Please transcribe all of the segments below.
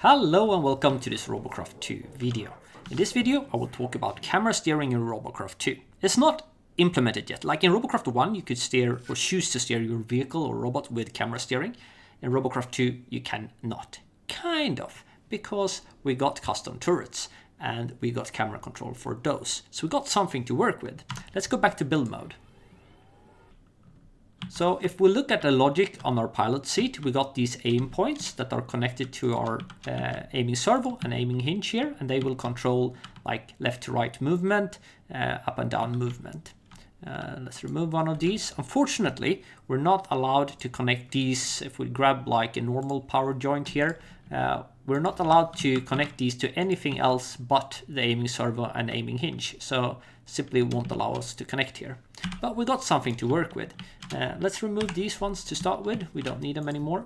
Hello and welcome to this Robocraft 2 video. In this video I will talk about camera steering in Robocraft 2. It's not implemented yet. Like in Robocraft 1 you could steer or choose to steer your vehicle or robot with camera steering. In Robocraft 2 you cannot. Kind of, because we got custom turrets and we got camera control for those. So we got something to work with. Let's go back to build mode. So if we look at the logic on our pilot seat, we got these aim points that are connected to our aiming servo and aiming hinge here, and they will control like left to right movement, up and down movement. Let's remove one of these. Unfortunately, we're not allowed to connect these. If we grab like a normal power joint here, we're not allowed to connect these to anything else but the aiming servo and aiming hinge. So simply won't allow us to connect here. But we got something to work with. Let's remove these ones to start with. We don't need them anymore.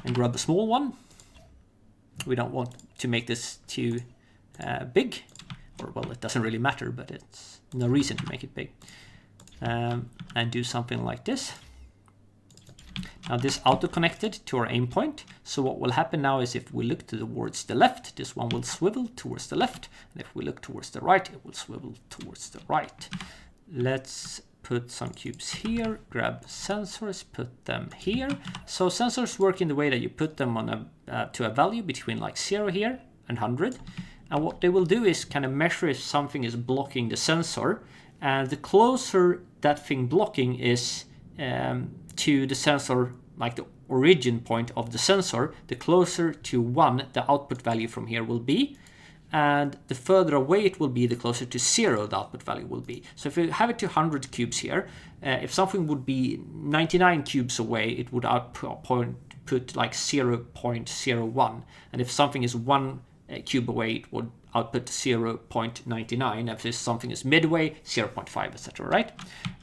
And grab a small one. We don't want to make this too big. Or well, it doesn't really matter, but it's no reason to make it big. And do something like this. Now this auto-connected to our aim point. So what will happen now is if we look towards the left, this one will swivel towards the left. And if we look towards the right, it will swivel towards the right. Let's put some cubes here, grab sensors, put them here. So sensors work in the way that you put them on to a value between like 0 here and 100. And what they will do is kind of measure if something is blocking the sensor. And the closer that thing blocking is to the sensor, like the origin point of the sensor, the closer to 1 the output value from here will be. And the further away it will be, the closer to 0 the output value will be. So if you have it to 100 cubes here, if something would be 99 cubes away, it would put like 0.01. And if something is 1 cube away, it would output 0.99. If something is midway, 0.5, etc. Right?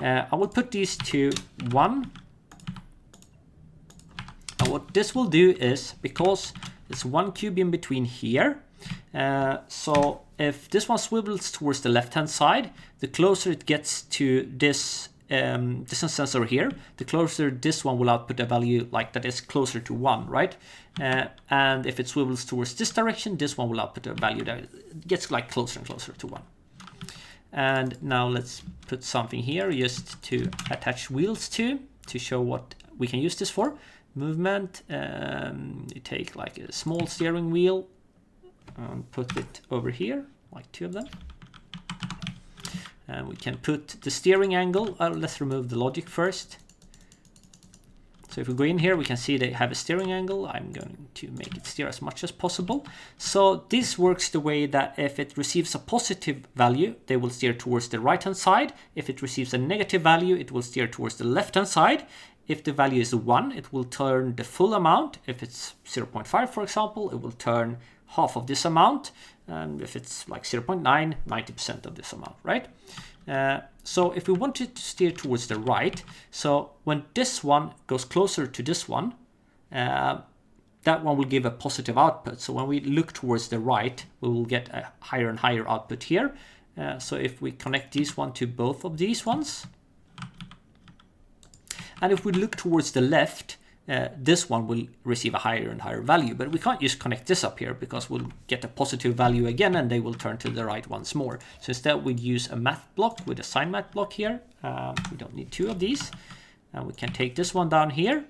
I will put these to 1. And what this will do is, because it's 1 cube in between here, so if this one swivels towards the left hand side, the closer it gets to this distance sensor here, the closer this one will output a value like that is closer to 1, right? And if it swivels towards this direction, this one will output a value that gets like closer and closer to 1. And now let's put something here just to attach wheels to show what we can use this for. Movement, you take like a small steering wheel and put it over here, like 2 of them. And we can put the steering angle. Let's remove the logic first. So if we go in here, we can see they have a steering angle. I'm going to make it steer as much as possible. So this works the way that if it receives a positive value, they will steer towards the right hand side. If it receives a negative value, it will steer towards the left hand side. If the value is 1, it will turn the full amount. If it's 0.5, for example, it will turn half of this amount. And if it's like 0.9, 90% of this amount, right? So if we want it to steer towards the right, so when this one goes closer to this one, that one will give a positive output. So when we look towards the right, we will get a higher and higher output here. So if we connect these one to both of these ones, and if we look towards the left, this one will receive a higher and higher value. But we can't just connect this up here because we'll get a positive value again and they will turn to the right once more. So instead we'd use a math block with a sign math block here. We don't need 2 of these. And we can take this one down here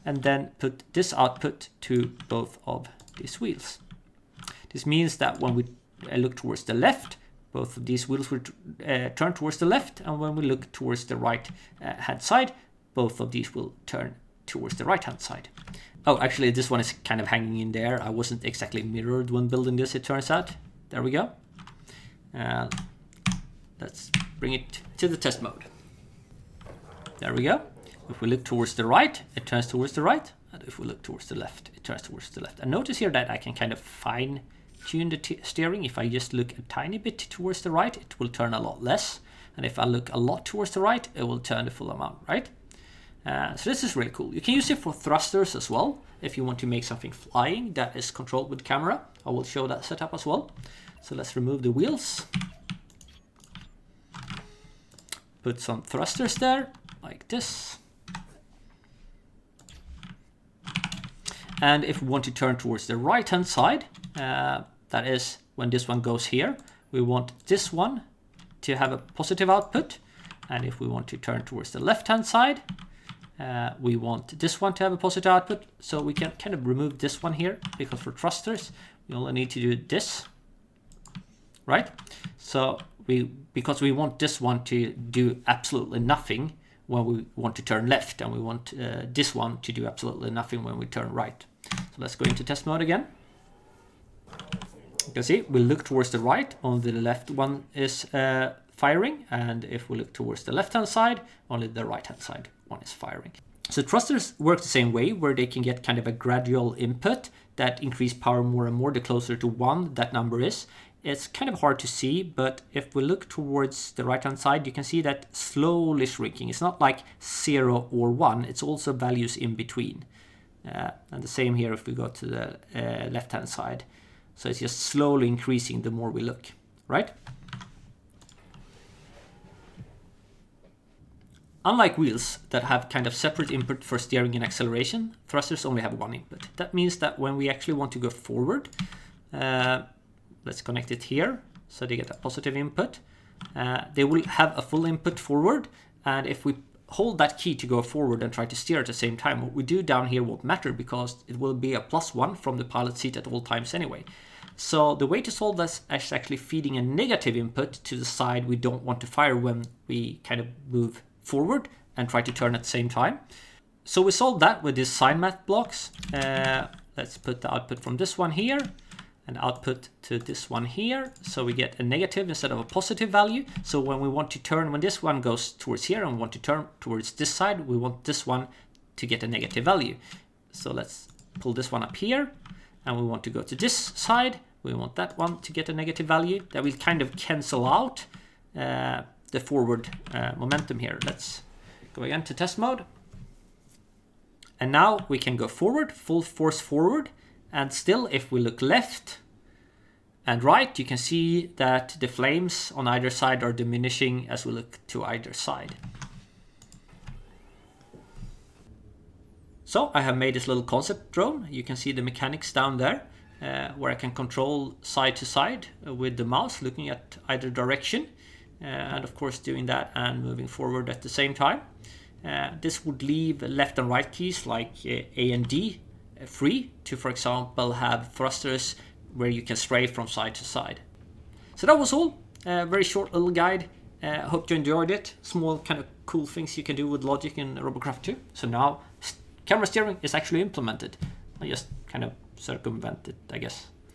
and then put this output to both of these wheels. This means that when we look towards the left, both of these wheels will turn towards the left. And when we look towards the right hand side, both of these will turn towards the right hand side. Oh, actually this one is kind of hanging in there. I wasn't exactly mirrored when building this, it turns out. There we go. Let's bring it to the test mode. There we go. If we look towards the right, it turns towards the right. And if we look towards the left, it turns towards the left. And notice here that I can kind of fine tune the steering. If I just look a tiny bit towards the right, it will turn a lot less. And if I look a lot towards the right, it will turn the full amount, right? So this is really cool. You can use it for thrusters as well. If you want to make something flying that is controlled with camera, I will show that setup as well. So let's remove the wheels. Put some thrusters there, like this. And if we want to turn towards the right hand side, that is when this one goes here, we want this one to have a positive output. And if we want to turn towards the left hand side, we want this one to have a positive output. So we can kind of remove this one here, because for thrusters we only need to do this, right? So because we want this one to do absolutely nothing when we want to turn left, and we want this one to do absolutely nothing when we turn right. So let's go into test mode again. You can see we look towards the right, only the left one is firing, and if we look towards the left hand side, only the right hand side one is firing. So thrusters work the same way, where they can get kind of a gradual input that increase power more and more the closer to 1 that number is. It's kind of hard to see, but if we look towards the right hand side, you can see that slowly shrinking. It's not like 0 or 1, it's also values in between. And the same here if we go to the left hand side. So it's just slowly increasing the more we look, right? Unlike wheels that have kind of separate input for steering and acceleration, thrusters only have one input. That means that when we actually want to go forward, let's connect it here so they get a positive input. They will have a full input forward, and if we hold that key to go forward and try to steer at the same time, what we do down here won't matter, because it will be a +1 from the pilot seat at all times anyway. So the way to solve this is actually feeding a negative input to the side we don't want to fire when we kind of move forward and try to turn at the same time. So we solved that with these sign math blocks. Let's put the output from this one here and output to this one here, so we get a negative instead of a positive value. So when we want to turn, when this one goes towards here and we want to turn towards this side, we want this one to get a negative value. So let's pull this one up here, and we want to go to this side, we want that one to get a negative value. That will kind of cancel out the forward momentum here. Let's go again to test mode. And now we can go forward, full force forward. And still, if we look left and right, you can see that the flames on either side are diminishing as we look to either side. So I have made this little concept drone. You can see the mechanics down there, where I can control side to side with the mouse, looking at either direction. And of course doing that and moving forward at the same time. This would leave left and right keys like A and D free to, for example, have thrusters where you can stray from side to side. So that was all. Very short little guide. Hope you enjoyed it. Small kind of cool things you can do with logic in Robocraft 2. So now camera steering is actually implemented. I just kind of circumvent it, I guess.